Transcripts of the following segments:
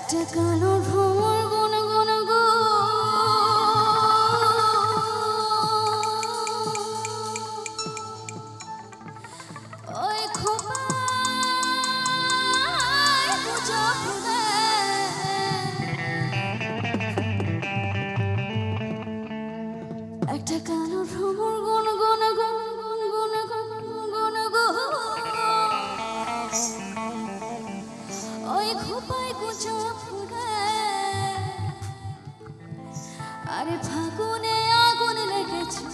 একটা কালো ভ্রমর গুন গুন গো ওই খোপায় বুঝো ফুলে একটা কালো ভ্রমর গুন গুন গুন গুন গুন গুন গো ওই খোপায় বুঝো ফুলে আরে ফাগুনে আগুন লেগেছে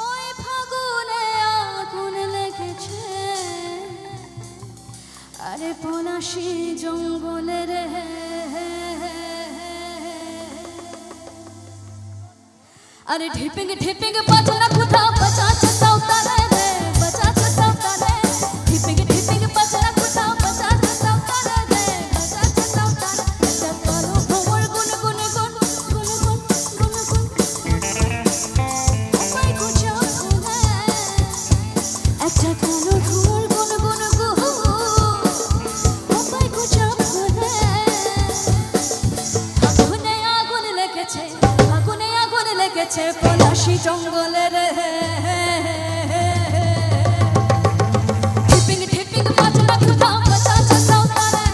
ওই ফাগুনে আগুন লেগেছে আরে পলাশি জঙ্গলে রে আরে ঢিপিং ঢিপিং বাজনা কোথাও বাজাচ্ছে সাঁওতালে রে বাজাচ্ছে সাঁওতালে ঢিপিং ঢিপিং বাজনা কোথাও বাজাচ্ছে সাঁওতালে রে বাজাচ্ছে সাঁওতালে একটা কালো ভ্রমর গুন গুন গুন গুন গুন গুন গুন ওই গুছা ফুলে একটা কালো ভ্রমর গুন গুন গুন ওই গুছা ফুলে ফাগুনে আগুন লেগেছে ফাগুনে আগুন লেগেছে পলাশি জঙ্গলে রে ঢিপিং ঢিপিং বাজনা কোথাও বাজাচ্ছে সাঁওতালে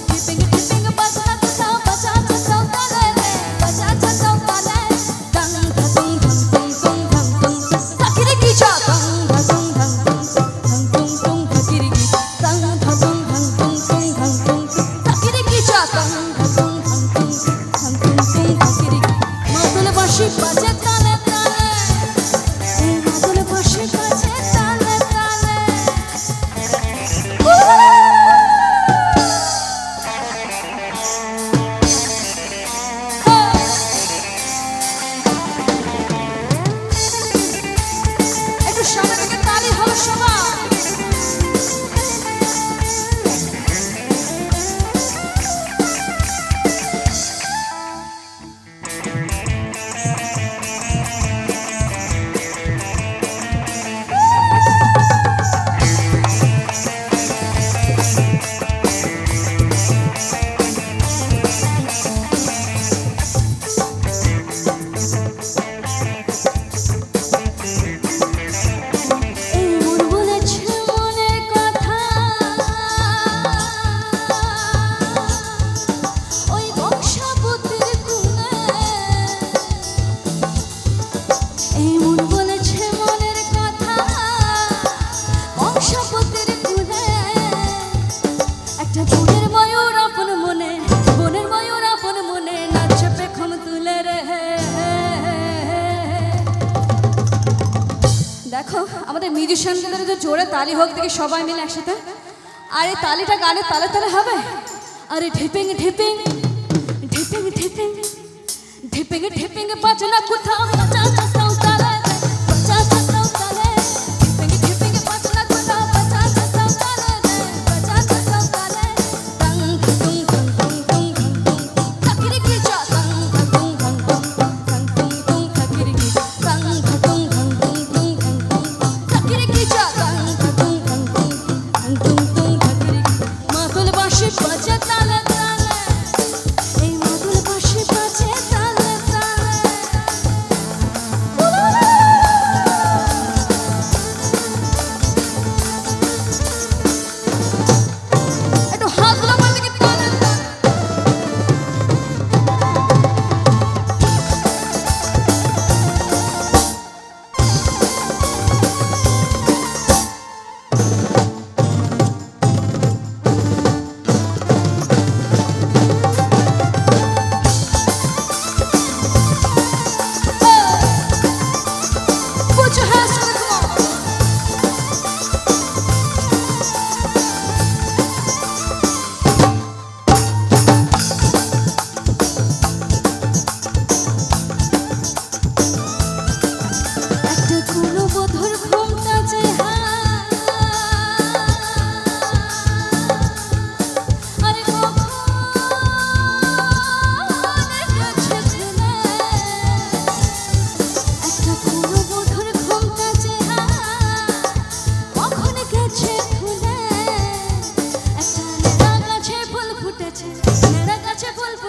ঢিপিং ঢিপিং বাজনা কোথাও বাজাচ্ছে সাঁওতালে রে বাজাচ্ছে সাঁওতালে দং ধং ধং ধং ধং ধং ধং তাকিরে কি চা দং ধং ধং ধং ধং ধং তাকিরে কি দং ধং ধং ধং ধং ধং ধং তাকিরে কি চা দং ধং ধং ধং ধং ধং তাকিরে কি মাদল বাঁশি বাজে তালে তালে এই মাদল বাঁশি বাজে তালে তালে একটু সামনে থেকে তালি হলো সবাই এই মন বলেছে মনের কথা ওই বংশাবতীর কুলে এই মন বলেছে মনের কথা বংশাবতীর কুলে একটা বনের ময়ূর আপন মনে বনের ময়ূর আপন মনে নাচে পেখম তুলে রে দেখো আমাদের মিউজিশিয়ানদের যে জোরে তালি হোক দেখি সবাই মিলে একসাথে আর এই তালিটা গানের তালে তালে হবে আরে ঢিপিং ঢিপিং ঢিপিং ঢিপিং ঢিপিং ঢিপিং বাজনা কোথাও বাজাচ্ছে সাঁওতালে বাজাচ্ছে সাঁওতালে ঢিপিং ঢিপিং বাজনা কোথাও বাজাচ্ছে সাঁওতালে বাজাচ্ছে সাঁওতালে দং ধং ধং ধং ধং ধং তাকিরে কি চা দং ধং ধং ধং ধং ধং তাকিরে কি দং ধং ধং ধং ধং ধং তাকিরে কি চা দং ধং ধং ধং ধং ধং তাকিরে কি মাদল বাঁশি বাজে তালে তালে এই মাদল বাঁশি বাজে তালে তালে একটু হাতগুলো আমার দিকে তালে তালে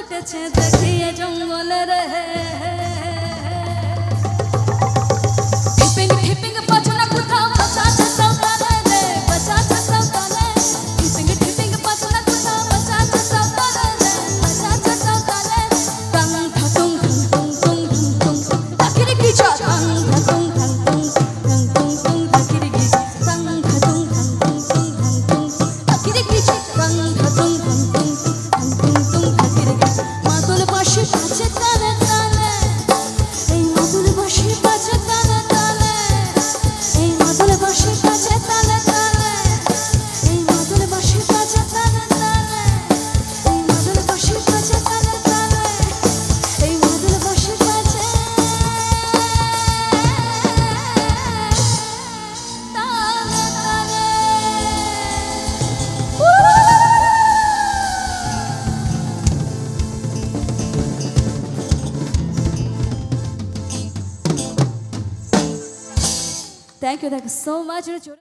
ফুটেছে দেখিয়ে জঙ্গলে রে ঢিপিং ঢিপিং বাজনা কোথাও বাঁচাচ্ছে সাঁওতালে রে বাঁচাচ্ছে সাঁওতালে ঢিপিং ঢিপিং বাজনা কোথাও বাঁচাচ্ছে সাঁওতালে রে বাঁচাচ্ছে সাঁওতালে টাং ঠাটুং ঠুং টুং টুং টুং তাকিরে গিছা টাং ঠাটুং ঠং টুং টং টুং টুং তাকিরে গিছা টাং ঠাটুং ঠং টুং টুং টং টুং তাকিরে গিছা টাং ঠাটুং ঠং টুং টং টুং টুং তাকিরে গিছা মাদল বাঁশি বাজে তালে তালে এই মাদল বাঁশি বাজে তালে তালে এই মাদল বাঁশি বাজে তালে তালে এই মাদল বাঁশি বাজে তালে তালে এই মাদল বাঁশি বাজে তালে তালে এই মাদল বাঁশি বাজে Thank you so much.